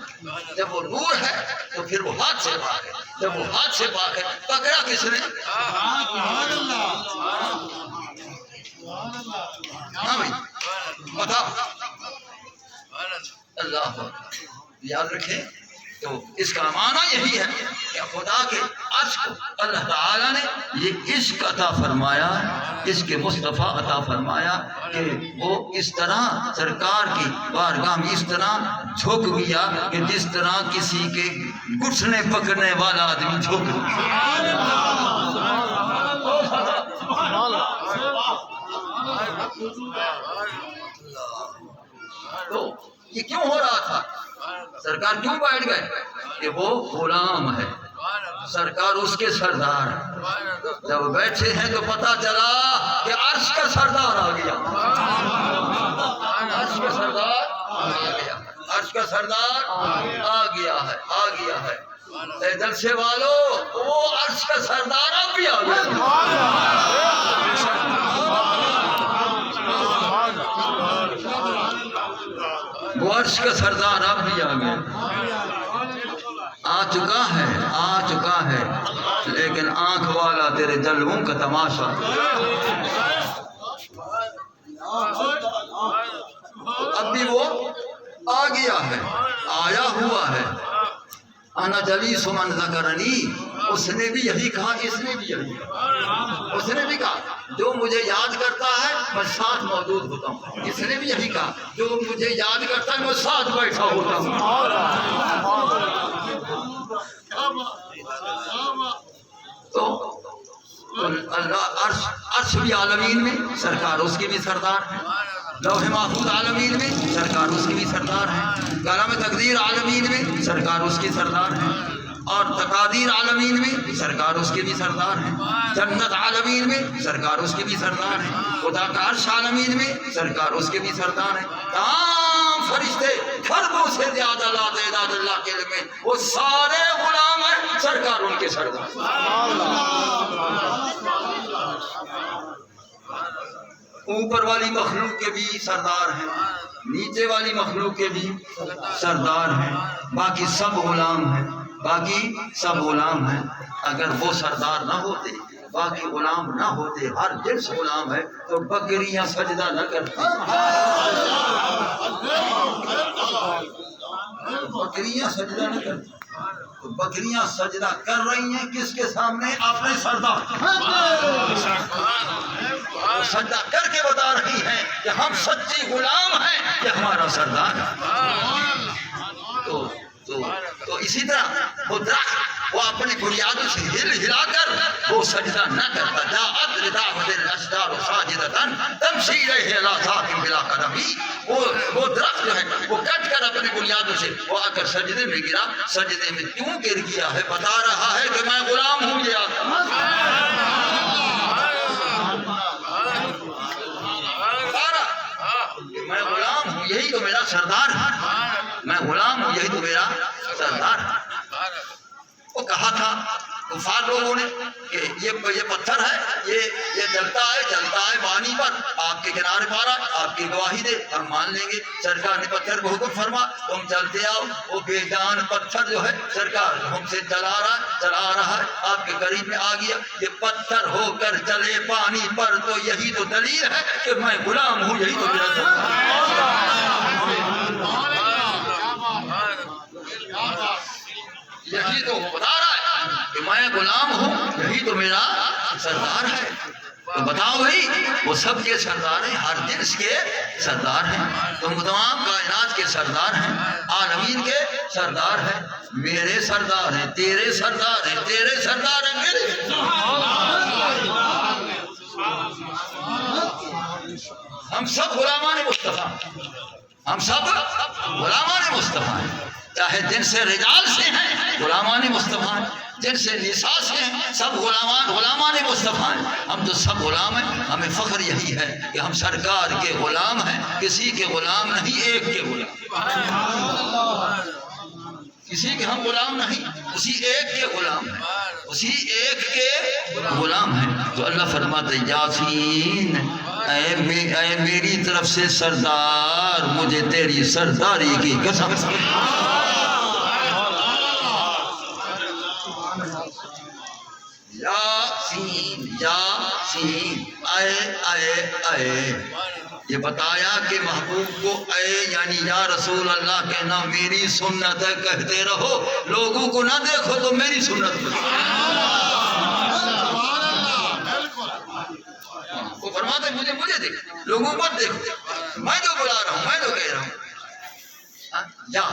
جب وہ نور ہے تو پھر وہ ہاتھ سے پاک ہے، جب وہ ہاتھ سے پاک ہے پکڑا کس نے؟ سبحان اللہ، ہاں بھائی بتاؤ، اللہ یاد رکھیں۔ تو اس کا معنی یہی ہے کہ خدا کے عرش کو اللہ تعالیٰ نے یہ عشق عطا فرمایا، اس کے مصطفیٰ عطا فرمایا کہ وہ اس طرح سرکار کی بارگاہ میں اس طرح جھک گیا کہ جس طرح کسی کے گھٹنے پکڑنے والا آدمی جھک گیا۔ تو یہ کیوں ہو رہا تھا؟ سرکار کیوں بیٹھ گئے؟ کہ وہ غلام ہے، سرکار اس کے سردار ہے۔ جب بیٹھے ہیں تو پتا چلا کہ عرش کا سردار آ گیا، عرش کا سردار آ گیا، عرش کا سردار آ گیا ہے، آ گیا ہے۔ اے جلسے والو، وہ عرش کا سردار اب بھی آ گیا۔ وہ عرش کا سردار اب بھی آ گیا، آ چکا ہے، لیکن آنکھ والا تیرے جلووں کا تماشا۔ اب بھی وہ آ گیا ہے، آیا ہوا ہے۔ انا جلیس من ذکرنی، اس نے بھی یہی کہا، اس نے بھی یہی کہا، اس نے بھی کہا جو مجھے یاد کرتا ہے میں ساتھ موجود ہوتا ہوں، اس نے بھی یہی کہا جو مجھے یاد کرتا ہے میں ساتھ بیٹھا ہوتا ہوں۔ تو اللہ عرش بھی عالمین میں سرکار اس کی بھی سردار ہے، لوح محفوظ عالمین میں سرکار اس کی بھی سردار ہے، کلام تقدیر عالمین میں سرکار اس کی سردار ہے، اور تقادیر عالمین میں سرکار اس کے بھی سردار ہیں، جنت عالمین میں سرکار اس کے بھی سردار ہیں، خدا کا عرش عالمین میں سرکار اس کے بھی سردار ہیں۔ تمام فرشتے خربوں سے زیادہ لا تعداد اللہ کے علم میں، وہ سارے غلام ہیں، سرکار ان کے سردار۔ اوپر والی مخلوق کے بھی سردار ہیں، نیچے والی مخلوق کے بھی سردار ہیں، باقی سب غلام ہیں، باقی سب غلام ہیں۔ اگر وہ سردار نہ ہوتے، باقی غلام نہ ہوتے، ہر جنس غلام ہے، تو بکریاں سجدہ نہ کرتی، بکریاں سجدہ نہ کرتی۔ تو بکریاں سجدہ کر رہی ہیں کس کے سامنے؟ اپنے سردار، سجدہ کر کے بتا رہی ہیں کہ ہم سچے غلام ہیں، کہ ہمارا سردار ہے۔ تو اسی طرح وہ درخت، وہ اپنی بنیادوں سے ہلا کر وہ سجدہ نہ کرتا، جاءت لدعوت الاشجار ساجدۃ تمشی الیہ لا تاکن بلا قدمی، وہ درخت جو ہے وہ کٹ کر اپنی بنیادوں سے وہ آ کر سجدے میں گرا۔ سجدے میں کیوں گر گیا ہے؟ بتا رہا ہے کہ میں غلام ہوں، یہ میں غلام ہوں، یہی تو میرا سردار ہے، میں غلام ہوں، یہی تو میرا سردار ہے۔ وہ کہا تھا کفار لوگوں نے کہ یہ پتھر ہے، یہ جلتا ہے پانی پر، آپ کے کنارے پارا، آپ کی گواہی دے، ہم مان لیں گے۔ سرکار نے پتھر کو حکم فرما تم چلتے آؤ۔ وہ بے جان پتھر جو ہے سرکار ہم سے چلا رہا ہے، آپ کے قریب میں آ گیا۔ یہ پتھر ہو کر چلے پانی پر، تو یہی تو دلیل ہے کہ میں غلام ہوں، یہی تو میرا یہی تو بتا رہا ہے کہ میں غلام ہوں، یہی تو میرا سردار ہے۔ تو بتاؤ بھائی، وہ سب کے سردار ہیں، ہر جنس کے سردار ہیں، تم تمام کائنات کے سردار ہیں، عالمین کے سردار ہیں، میرے سردار ہیں، تیرے سردار ہیں، تیرے سردار ہیں، میرے ہم سب غلامان مصطفیٰ، ہم سب غلامان مصطفیٰ ہیں، چاہے جن سے رجال سے ہیں غلامان مصطفیٰ ہیں، جن سے نساء سے ہیں سب غلامان مصطفیٰ ہیں، ہم تو سب غلام ہیں۔ ہمیں فخر یہی ہے کہ ہم سرکار کے غلام ہیں، کسی کے غلام نہیں، ایک کے غلام، کسی کے ہم غلام نہیں، اسی ایک کے غلام ہیں، اسی ایک کے غلام ہیں۔ تو اللہ فرماتے یاسین اے میری طرف سے سردار، مجھے تیری سرداری کی قسم، یاسین یاسین اے اے اے، یہ بتایا کہ محبوب کو اے یعنی یا رسول اللہ کہنا میری سنت ہے، کہتے رہو، لوگوں کو نہ دیکھو تو میری سنت ہے۔ وہ فرماتے مجھے دیکھو، لوگوں پر دیکھو، میں جو بلا رہا ہوں، میں جو کہہ رہا ہوں۔ یا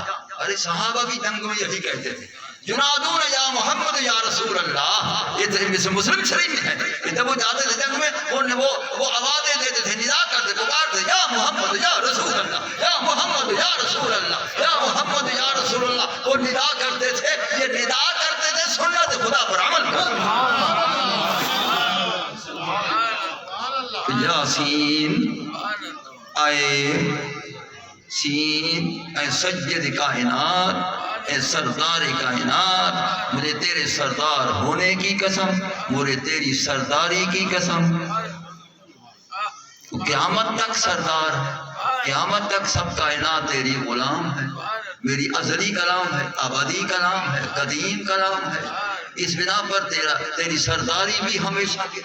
ارے صحابہ بھی جنگ میں یہی کہتے تھے، ینادون یا محمد یا رسول اللہ، یہ مسلم شریف میں ہے کہ جب وہ جاتے تھے جنگ میں وہ آوازیں دیتے تھے، ندا کرتے پکارتے یا محمد یا رسول اللہ، یا محمد یا رسول اللہ، یا محمد یا رسول اللہ، وہ ندا کرتے تھے، یہ ندا کرتے تھے سنت خدا پر عمل کرتے۔ یاسین اے سین اے سید کائنات، اے سردار کائنات، مجھے تیرے سردار ہونے کی قسم، مجھے تیری سرداری کی قسم۔ قیامت تک سردار ہے، قیامت تک سب کائنات تیری غلام ہے، میری ازلی کلام ہے، ابدی کلام ہے، قدیم کلام ہے، اس بنا پر تیری سرداری بھی ہمیشہ کی،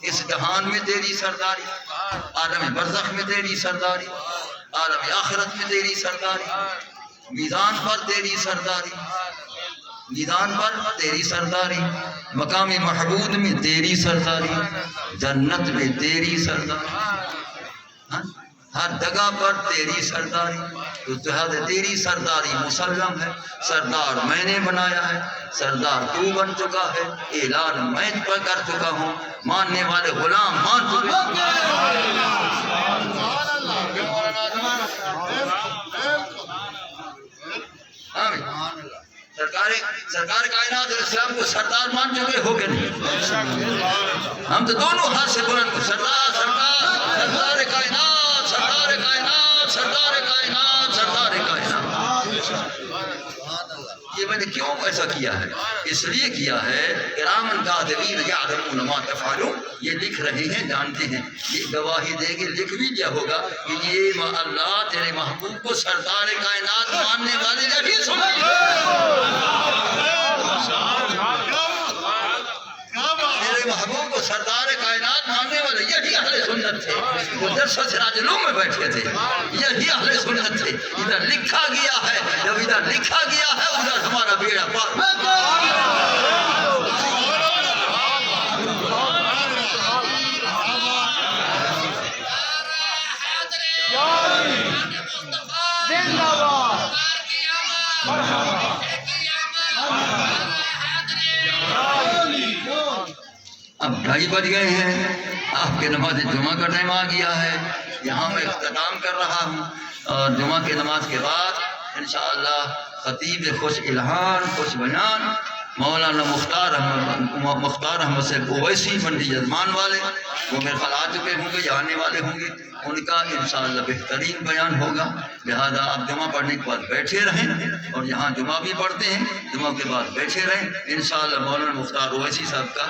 اس جہان میں تیری سرداری، عالم برزخ میں تیری سرداری، عالم آخرت میں تیری سرداری، میدان پر تیری سرداری، میدان پر تیری سرداری، مقام محمود میں تیری سرداری، جنت میں تیری سرداری، ہر جگہ پر تیری سرداری، تو تیری سرداری مسلم ہے، سردار میں نے بنایا ہے، سردار تو بن چکا ہے، اعلان میں کر چکا ہوں، ماننے والے غلام مان چکے ہیں۔ سرکار کائنات اور اسلام کو سردار مان چکے ہو کہ نہیں؟ ہم تو دونوں ہاتھ سے بلند کو سردار سردار سردار کائنات سردار کائنات سردار کائنات سردار کائنات۔ یہ میں نے کیوں ایسا کیا ہے؟ اس لیے کیا ہے کرامن کاتبین یعلمون ما تفعلون، یہ لکھ رہے ہیں جانتے ہیں، یہ گواہی دے گے، لکھ بھی کیا ہوگا کہ یہ اللہ تیرے محبوب کو سردار کائنات ماننے والے یہی سنیں گے۔ میرے محبوب کو سردار کائنات ماننے والے یہی اہل سنت تھے، وہ درس سراج العلوم میں بیٹھے تھے، یہی اہل سنت تھے۔ ادھر لکھا گیا ہے، جب ادھر لکھا گیا ہے ادھر ہمارا بیڑا پار۔ اب 2:30 بج گئے ہیں، آپ کے نماز جمعہ کا ٹائم آ گیا ہے، یہاں میں اختتام کر رہا ہوں، اور جمعہ کی نماز کے بعد انشاءاللہ خطیب خوش الہان خوش بیان مولانا مختار احمد سے اویسی منڈی جزمان والے، وہ میرے خیال آ چکے ہوں گے یا آنے والے ہوں گے، ان کا انشاءاللہ بہترین بیان ہوگا، لہذا آپ جمعہ پڑھنے کے بعد بیٹھے رہیں، اور یہاں جمعہ بھی پڑھتے ہیں، جمعہ کے بعد بیٹھے رہیں انشاءاللہ۔ مولانا مختار اویسی صاحب کا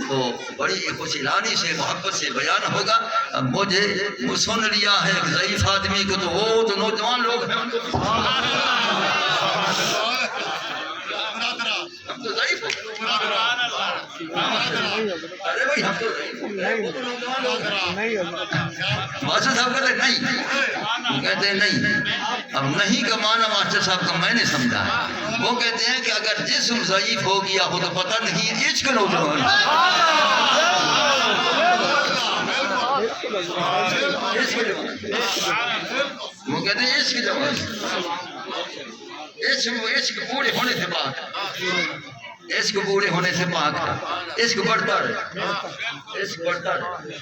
وہ بڑی خوش الانی سے محبت سے بیان ہوگا۔ اب مجھے سن لیا ہے ایک ضعیف آدمی کو، تو وہ تو نوجوان لوگ ہیں، ہم تو ضعیف ہو، ارے بھائی ہم تو ضعیف ہو، ماسٹر صاحب کہتے ہیں نہیں، وہ کہتے ہیں نہیں، اب نہیں کا معنی ماسٹر صاحب کا میں نے سمجھا ہے، وہ کہتے ہیں کہ اگر جسم ضعیف ہو گیا ہو تو پتہ نہیں عشق نوجوان، وہ کہتے ہیں عشق جوان، عشق بوڑھے ہونے سے پاک، عشق بوڑھے ہونے سے پاک ہے، عشق بڑھتا رہے، عشق بڑھتا رہے۔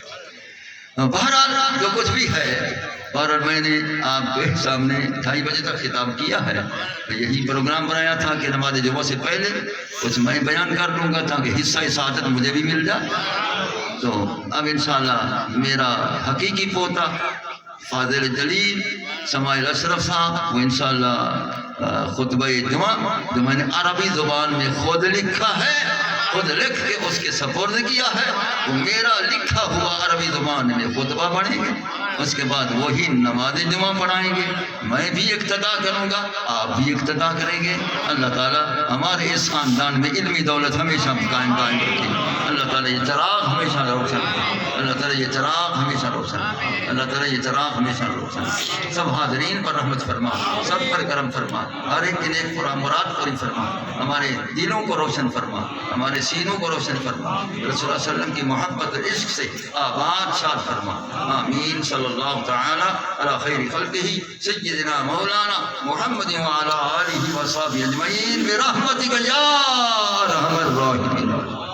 بہرحال جو کچھ بھی ہے، بہرحال میں نے آپ کے سامنے 2:30 بجے تک خطاب کیا ہے، یہی پروگرام بنایا تھا کہ نماز جمعہ سے پہلے کچھ میں بیان کر لوں گا تاکہ حصہ سعادت مجھے بھی مل جائے۔ تو اب انشاءاللہ میرا حقیقی پوتا فاضل جلیل سماعیل اشرف صاحب وہ انشاءاللہ خطبہ جمعہ جو میں نے عربی زبان میں خود لکھا ہے، خود لکھ کے اس کے سپرد کیا ہے، وہ میرا لکھا ہوا عربی زبان میں خطبہ پڑھیں گے، اس کے بعد وہی نماز جمعہ پڑھائیں گے، میں بھی اقتدا کروں گا، آپ بھی اقتدا کریں گے۔ اللہ تعالیٰ ہمارے اس خاندان میں علمی دولت ہمیشہ قائم رکھے، اللہ تعالیٰ یہ چراغ ہمیشہ روشن رکھے، اللہ تعالیٰ یہ چراغ ہمیشہ روشن رکھے، اللہ تعالیٰ یہ چراغ ہمیشہ روشن رکھے۔ سب حاضرین پر رحمت فرما، سب پر کرم فرما، ہر ایک کی نیک مراد پوری فرما، ہمارے دلوں کو روشن فرما، ہمارے سینوں کو روشن فرما، رسول اللہ صلی اللہ علیہ وسلم کی محبت اور عشق سے آباد شاد فرما۔ آمین۔ صلی اللہ تعالی علی خیر خلقہ سیدنا مولانا محمد وعلی آلہ وصحبہ اجمعین برحمتک یا ارحم الراحمین۔